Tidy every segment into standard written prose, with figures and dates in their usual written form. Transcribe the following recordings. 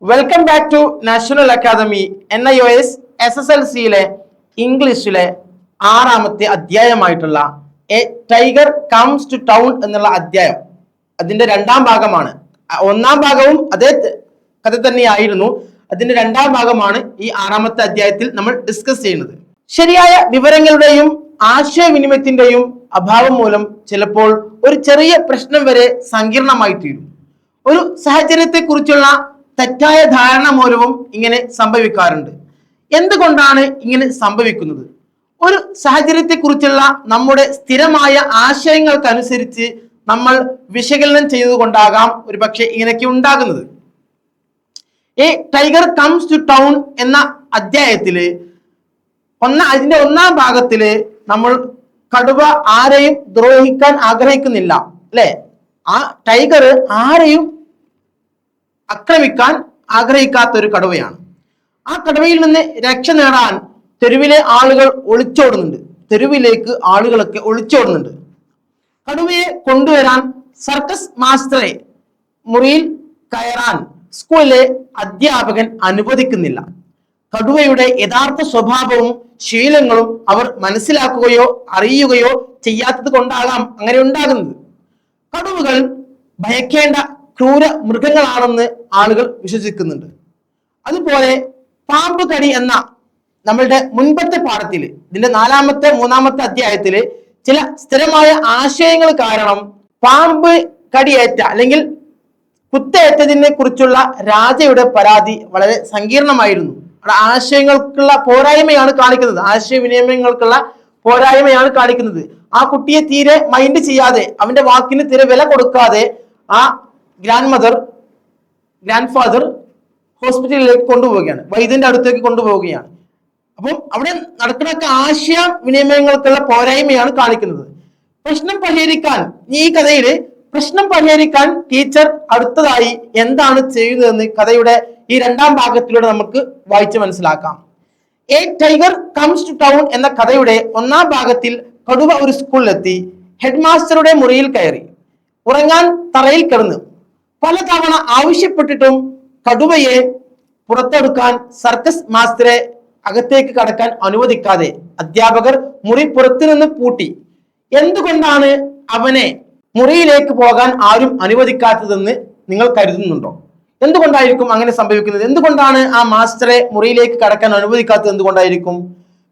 Welcome back to national academy NIOS SSLCയിലെ ഇംഗ്ലീഷിലെ 6ാമത്തെ അധ്യായമായിട്ടുള്ള a tiger comes to town എന്നുള്ള അധ്യായം. അതിന്റെ 2ാം ഭാഗമാണ്. 1ാം ഭാഗവും അതേ കഥ തന്നെയായിരുന്നു. അതിന്റെ 2ാം ഭാഗമാണ് ഈ 6ാമത്തെ അധ്യായത്തിൽ നമ്മൾ ഡിസ്കസ് ചെയ്യുന്നത്. ശരിയായ വിവരങ്ങളുടെയും ആശയവിനിമയത്തിന്റെയും അഭാവം മൂലം ചിലപ്പോൾ ഒരു ചെറിയ പ്രശ്നം വരെ സങ്കീർണമായി തീരും. ഒരു സാഹചര്യത്തെ കുറിച്ചുള്ള തെറ്റായ ധാരണ മൂലവും ഇങ്ങനെ സംഭവിക്കാറുണ്ട്. എന്തുകൊണ്ടാണ് ഇങ്ങനെ സംഭവിക്കുന്നത്? ഒരു സാഹചര്യത്തെ കുറിച്ചുള്ള നമ്മുടെ സ്ഥിരമായ ആശയങ്ങൾക്കനുസരിച്ച് നമ്മൾ വിശകലനം ചെയ്തുകൊണ്ടാകാം ഒരു പക്ഷെ ഇങ്ങനെയൊക്കെ ഉണ്ടാകുന്നത്. A tiger comes to town എന്ന അധ്യായത്തില് അതിന്റെ 1ാം ഭാഗത്തില് നമ്മൾ കടുവ ആരെയും ദ്രോഹിക്കാൻ ആഗ്രഹിക്കുന്നില്ല, അല്ലെ? ആ ടൈഗർ ആരെയും ആക്രമിക്കാൻ ആഗ്രഹിക്കാത്ത ഒരു കടുവയാണ്. ആ കടുവയിൽ നിന്ന് രക്ഷ നേടാൻ തെരുവിലെ ആളുകൾ ഒളിച്ചോടുന്നുണ്ട്. തെരുവിലേക്ക് ആളുകളൊക്കെ ഒളിച്ചോടുന്നുണ്ട്. കടുവയെ കൊണ്ടുവരാൻ സർക്കസ് മാസ്റ്ററെ മുറിയിൽ കയറാൻ സ്കൂളിലെ അധ്യാപകൻ അനുവദിക്കുന്നില്ല. കടുവയുടെ യഥാർത്ഥ സ്വഭാവവും ശീലങ്ങളും അവർ മനസ്സിലാക്കുകയോ അറിയുകയോ ചെയ്യാത്തത് കൊണ്ടാകാം അങ്ങനെ ഉണ്ടാകുന്നത്. കടുവകൾ ഭയക്കേണ്ട ക്രൂര മൃഗങ്ങളാണെന്ന് ആളുകൾ വിശ്വസിക്കുന്നുണ്ട്. അതുപോലെ പാമ്പ് കടി എന്ന നമ്മളുടെ മുൻപത്തെ പാഠത്തിൽ ഇതിന്റെ 4ാമത്തെ 3ാമത്തെ അധ്യായത്തില് ചില സ്ഥിരമായ ആശയങ്ങൾ കാരണം പാമ്പ് കടിയേറ്റ അല്ലെങ്കിൽ കുത്തേറ്റതിനെ കുറിച്ചുള്ള രാജയുടെ പരാതി വളരെ സങ്കീർണമായിരുന്നു. അവിടെ ആശയങ്ങൾക്കുള്ള പോരായ്മയാണ് കാണിക്കുന്നത്. ആശയവിനിമയങ്ങൾക്കുള്ള പോരായ്മയാണ് കാണിക്കുന്നത്. ആ കുട്ടിയെ തീരെ മൈൻഡ് ചെയ്യാതെ, അവന്റെ വാക്കിന് തീരെ വില കൊടുക്കാതെ ആ ഗ്രാൻഡ് ഫാദർ ഹോസ്പിറ്റലിലേക്ക് കൊണ്ടുപോവുകയാണ്, വൈദ്യന്റെ അടുത്തേക്ക് കൊണ്ടുപോവുകയാണ്. അപ്പം അവിടെ നടക്കുന്ന ആശയ വിനിമയങ്ങൾക്കുള്ള പോരായ്മയാണ് കാണിക്കുന്നത്. പ്രശ്നം പരിഹരിക്കാൻ ഈ കഥയില് പ്രശ്നം പരിഹരിക്കാൻ ടീച്ചർ അടുത്തതായി എന്താണ് ചെയ്യുന്നതെന്ന് കഥയുടെ ഈ 2ാം ഭാഗത്തിലൂടെ നമുക്ക് വായിച്ച് മനസ്സിലാക്കാം. A tiger comes to town എന്ന കഥയുടെ 1ാം ഭാഗത്തിൽ കടുവ ഒരു സ്കൂളിലെത്തി ഹെഡ് മാസ്റ്ററുടെ മുറിയിൽ കയറി ഉറങ്ങാൻ തറയിൽ കിടന്നു. പലതവണ ആവശ്യപ്പെട്ടിട്ടും കടുവയെ പുറത്തെടുക്കാൻ സർക്കസ് മാസ്റ്ററെ അകത്തേക്ക് കടക്കാൻ അനുവദിക്കാതെ അധ്യാപകർ മുറി പുറത്തുനിന്ന് പൂട്ടി. എന്തുകൊണ്ടാണ് അവനെ മുറിയിലേക്ക് പോകാൻ ആരും അനുവദിക്കാത്തതെന്ന് നിങ്ങൾ കരുതുന്നുണ്ടോ? എന്തുകൊണ്ടായിരിക്കും അങ്ങനെ സംഭവിക്കുന്നത്? എന്തുകൊണ്ടാണ് ആ മാസ്റ്ററെ മുറിയിലേക്ക് കടക്കാൻ അനുവദിക്കാത്തത്? എന്തുകൊണ്ടായിരിക്കും?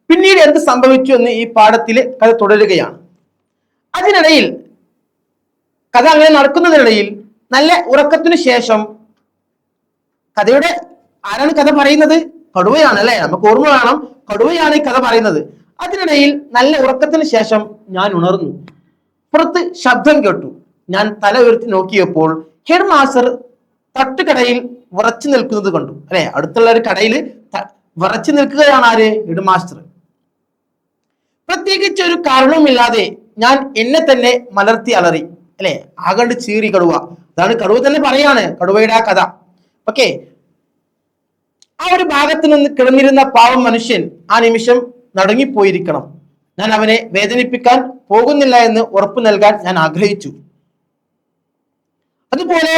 പിന്നീട് എന്ത് സംഭവിച്ചു എന്ന് ഈ പാഠത്തില് കഥ തുടരുകയാണ്. അതിനിടയിൽ കഥ അങ്ങനെ നടക്കുന്നതിനിടയിൽ നല്ല ഉറക്കത്തിനു ശേഷം കഥയുടെ ആരാണ് കഥ പറയുന്നത്? കടുവയാണ്, അല്ലെ? നമുക്ക് ഓർമ്മ വേണം, കടുവയാണ് ഈ കഥ പറയുന്നത്. അതിനിടയിൽ നല്ല ഉറക്കത്തിന് ശേഷം ഞാൻ ഉണർന്നു. പുറത്ത് ശബ്ദം കേട്ടു. ഞാൻ തല ഉയർത്തി നോക്കിയപ്പോൾ ഹെഡ് മാസ്റ്റർ തട്ടുകടയിൽ വിറച്ചു നിൽക്കുന്നത് കണ്ടു, അല്ലെ? അടുത്തുള്ള ഒരു കടയിൽ വിറച്ചു നിൽക്കുകയാണ് ആര്? Head master. പ്രത്യേകിച്ച് ഒരു കാരണവുമില്ലാതെ ഞാൻ എന്നെ തന്നെ മലർത്തി അലറി, അല്ലെ? ആകണ്ട് ചീറി കടുവ. അതാണ് കടുവ തന്നെ പറയാണ് കടുവയുടെ ആ കഥ. ഓക്കെ, ആ ഒരു ഭാഗത്ത് നിന്ന് കിടന്നിരുന്ന പാവം മനുഷ്യൻ ആ നിമിഷം നടുങ്ങിപ്പോയിരിക്കണം. ഞാൻ അവനെ വേദനിപ്പിക്കാൻ പോകുന്നില്ല എന്ന് ഉറപ്പു നൽകാൻ ഞാൻ ആഗ്രഹിച്ചു. അതുപോലെ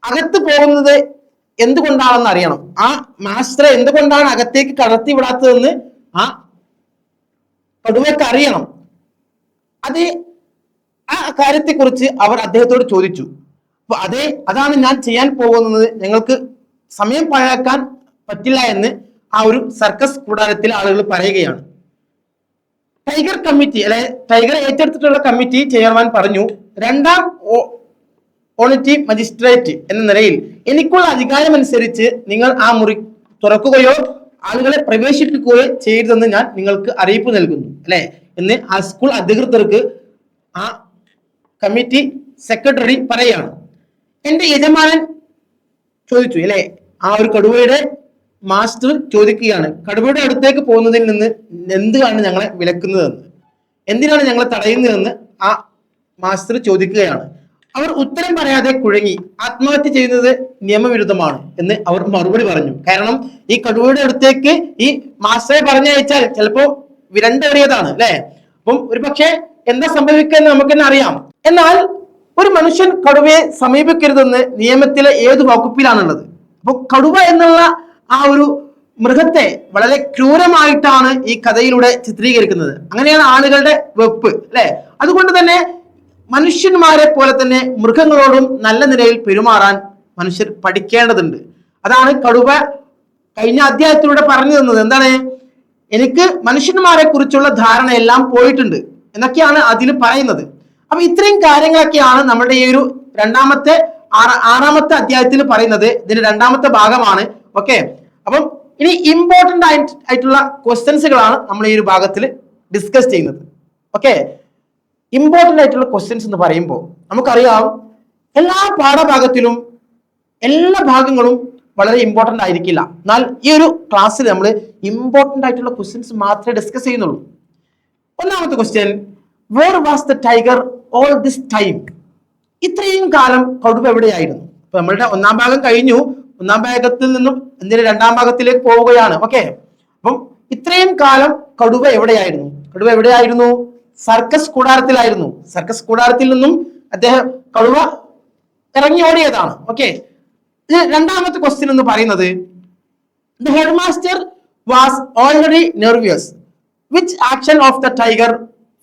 അകത്ത് പോകുന്നത് എന്തുകൊണ്ടാണെന്ന് അറിയണം. ആ മാസ്റ്ററെ എന്തുകൊണ്ടാണ് അകത്തേക്ക് കടത്തി വിടാത്തതെന്ന് ആ കടുവയ്ക്ക് അറിയണം. അത് ആ കാര്യത്തെക്കുറിച്ച് അവർ അദ്ദേഹത്തോട് ചോദിച്ചു. അപ്പൊ അതാണ് ഞാൻ ചെയ്യാൻ പോകുന്നത്, ഞങ്ങൾക്ക് സമയം പാഴാക്കാൻ പറ്റില്ല എന്ന് ആ ഒരു സർക്കസ് കൂടാരത്തിൽ ആളുകൾ പറയുകയാണ്. ടൈഗർ കമ്മിറ്റി, അല്ലെ ടൈഗർ ഏറ്റെടുത്തിട്ടുള്ള കമ്മിറ്റി ചെയർമാൻ പറഞ്ഞു, 2ാം ഓണിറ്റി മജിസ്ട്രേറ്റ് എന്ന നിലയിൽ എനിക്കുള്ള അധികാരമനുസരിച്ച് നിങ്ങൾ ആ മുറി തുറക്കുകയോ ആളുകളെ പ്രവേശിപ്പിക്കുകയോ ചെയ്യരുതെന്ന് ഞാൻ നിങ്ങൾക്ക് അറിയിപ്പ് നൽകുന്നു, അല്ലെ എന്ന് ആ സ്കൂൾ അധികൃതർക്ക് ആ കമ്മിറ്റി സെക്രട്ടറി പറയാണ്. എന്റെ യജമാനൻ ചോദിച്ചു, അല്ലെ? ആ ഒരു കടുവയുടെ മാസ്റ്റർ ചോദിക്കുകയാണ്, കടുവയുടെ അടുത്തേക്ക് പോകുന്നതിൽ നിന്ന് എന്താണ് ഞങ്ങളെ വിലക്കുന്നതെന്ന്, എന്തിനാണ് ഞങ്ങളെ തടയുന്നതെന്ന് ആ മാസ്റ്റർ ചോദിക്കുകയാണ്. അവർ ഉത്തരം പറയാതെ കുഴങ്ങി. ആത്മഹത്യ ചെയ്യുന്നത് നിയമവിരുദ്ധമാണ് എന്ന് അവർ മറുപടി പറഞ്ഞു. കാരണം ഈ കടുവയുടെ അടുത്തേക്ക് ഈ മാസ്റ്ററെ പറഞ്ഞയച്ചാൽ ചിലപ്പോ വിരണ്ടേറിയതാണ്, അല്ലെ? അപ്പം ഒരു പക്ഷെ എന്താ സംഭവിക്കുക എന്ന് നമുക്ക് തന്നെ അറിയാം. എന്നാൽ ഒരു മനുഷ്യൻ കടുവയെ സമീപിക്കരുതെന്ന് നിയമത്തിലെ ഏത് വകുപ്പിലാണുള്ളത്? അപ്പൊ കടുവ എന്നുള്ള ആ ഒരു മൃഗത്തെ വളരെ ക്രൂരമായിട്ടാണ് ഈ കഥയിലൂടെ ചിത്രീകരിക്കുന്നത്. അങ്ങനെയാണ് ആളുകളുടെ വെപ്പ്, അല്ലെ? അതുകൊണ്ട് തന്നെ മനുഷ്യന്മാരെ പോലെ തന്നെ മൃഗങ്ങളോടും നല്ല നിലയിൽ പെരുമാറാൻ മനുഷ്യർ പഠിക്കേണ്ടതുണ്ട്. അതാണ് കടുവ കഴിഞ്ഞ അധ്യായത്തിലൂടെ പറഞ്ഞു തന്നത്. എന്താണ്? എനിക്ക് മനുഷ്യന്മാരെ കുറിച്ചുള്ള ധാരണ എല്ലാം പോയിട്ടുണ്ട് എന്നൊക്കെയാണ് അതിൽ പറയുന്നത്. അപ്പൊ ഇത്രയും കാര്യങ്ങളൊക്കെയാണ് നമ്മുടെ ഈ ഒരു ആറാമത്തെ അധ്യായത്തിൽ പറയുന്നത്. ഇതിന്റെ രണ്ടാമത്തെ ഭാഗമാണ്. ഓക്കെ, അപ്പം ഇനി ഇമ്പോർട്ടന്റ് ആയിട്ടുള്ള ക്വസ്റ്റ്യൻസുകളാണ് നമ്മൾ ഈ ഒരു ഭാഗത്തിൽ ഡിസ്കസ് ചെയ്യുന്നത്. ഓക്കെ, ഇമ്പോർട്ടന്റ് ആയിട്ടുള്ള ക്വസ്റ്റ്യൻസ് എന്ന് പറയുമ്പോൾ നമുക്കറിയാം എല്ലാ പാഠഭാഗത്തിലും എല്ലാ ഭാഗങ്ങളും വളരെ ഇമ്പോർട്ടന്റ് ആയിരിക്കില്ല. എന്നാൽ ഈ ഒരു ക്ലാസ്സിൽ നമ്മൾ ഇമ്പോർട്ടന്റ് ആയിട്ടുള്ള ക്വസ്റ്റ്യൻസ് മാത്രമേ ഡിസ്കസ് ചെയ്യുന്നുള്ളൂ. ഒന്നാമത്തെ question, where was the tiger all this time? ഇത്രയും കാലം കടുവ എവിടെയായിരുന്നു? അപ്പൊ നമ്മളുടെ ഒന്നാം ഭാഗം കഴിഞ്ഞു. ഒന്നാം ഭാഗത്തിൽ നിന്നും എന്തിന് രണ്ടാം ഭാഗത്തിലേക്ക് പോവുകയാണ്. ഓക്കെ, അപ്പം ഇത്രയും കാലം കടുവ എവിടെയായിരുന്നു? കടുവ എവിടെയായിരുന്നു? സർക്കസ് കൂടാരത്തിലായിരുന്നു. സർക്കസ് കൂടാരത്തിൽ നിന്നും കടുവ ഇറങ്ങി ഓടിയതാണ്. ഓക്കെ, രണ്ടാമത്തെ ക്വസ്റ്റ്യൻ എന്ന് പറയുന്നത്, the headmaster was already nervous. Which action of the tiger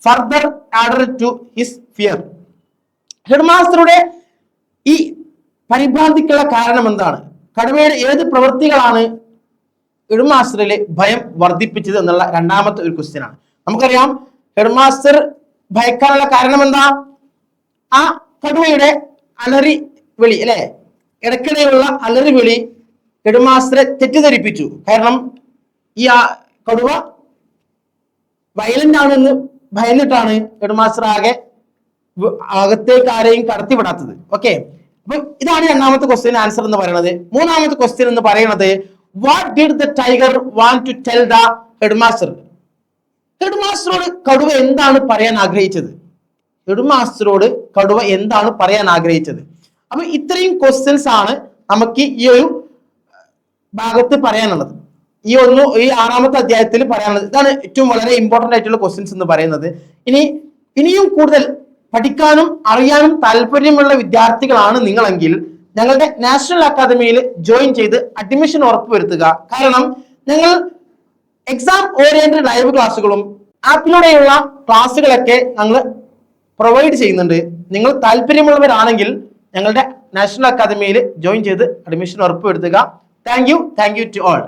further added to his fear? Head മാസ്റ്ററുടെ ഈ പരിഭ്രാന്തിക്കുള്ള കാരണം എന്താണ്? കടുവയുടെ ഏത് പ്രവൃത്തികളാണ് ഹെഡ് മാസ്റ്ററിലെ ഭയം വർദ്ധിപ്പിച്ചത് എന്നുള്ള രണ്ടാമത്തെ ഒരു ക്വസ്റ്റ്യൻ ആണ്. നമുക്കറിയാം ഹെഡ് മാസ്റ്റർ ഭയക്കാനുള്ള കാരണം എന്താ? ആ കടുവയുടെ അലറി വിളി, അല്ലെ? ഇടയ്ക്കിടെയുള്ള അലറി വിളി ഹെഡ് മാസ്റ്ററെ തെറ്റിദ്ധരിപ്പിച്ചു. കാരണം ഈ കടുവ വയലന്റ് ആണെന്ന് ഭയന്നിട്ടാണ് ഹെഡ് മാസ്റ്റർ അകത്തേക്ക് ആരെയും കടത്തിവിടാത്തത്. ഓക്കെ, അപ്പൊ ഇതാണ് രണ്ടാമത്തെ ക്വസ്റ്റ്യൻ ആൻസർ എന്ന് പറയുന്നത്. മൂന്നാമത്തെ ക്വസ്റ്റ്യൻ എന്ന് പറയുന്നത്, what did the tiger want to tell the headmaster? Head മാസ്റ്ററോട് കടുവ എന്താണ് പറയാൻ ആഗ്രഹിച്ചത്? ഹെഡ് മാസ്റ്ററോട് കടുവ എന്താണ് പറയാൻ ആഗ്രഹിച്ചത്? അപ്പൊ ഇത്രയും ക്വസ്റ്റ്യൻസ് ആണ് നമുക്ക് ഈ ഒരു ഭാഗത്ത് പറയാനുള്ളത്. ഈ ആറാമത്തെ അധ്യായത്തിൽ പറയാനുള്ളത് ഇതാണ്. ഏറ്റവും വളരെ ഇമ്പോർട്ടന്റ് ആയിട്ടുള്ള ക്വസ്റ്റ്യൻസ് എന്ന് പറയുന്നത്. ഇനിയും കൂടുതൽ പഠിക്കാനും അറിയാനും താല്പര്യമുള്ള വിദ്യാർത്ഥികളാണ് നിങ്ങളെങ്കിൽ ഞങ്ങളുടെ നാഷണൽ അക്കാദമിയിൽ ജോയിൻ ചെയ്ത് അഡ്മിഷൻ ഉറപ്പുവരുത്തുക. കാരണം ഞങ്ങൾ എക്സാം ഓറിയന്റഡ് ലൈവ് ക്ലാസ്സുകളും ആപ്പിലൂടെയുള്ള ക്ലാസ്സുകളൊക്കെ ഞങ്ങൾ പ്രൊവൈഡ് ചെയ്യുന്നുണ്ട്. നിങ്ങൾ താല്പര്യമുള്ളവരാണെങ്കിൽ ഞങ്ങളുടെ നാഷണൽ അക്കാദമിയിൽ ജോയിൻ ചെയ്ത് അഡ്മിഷൻ ഉറപ്പുവരുത്തുക. Thank you to all.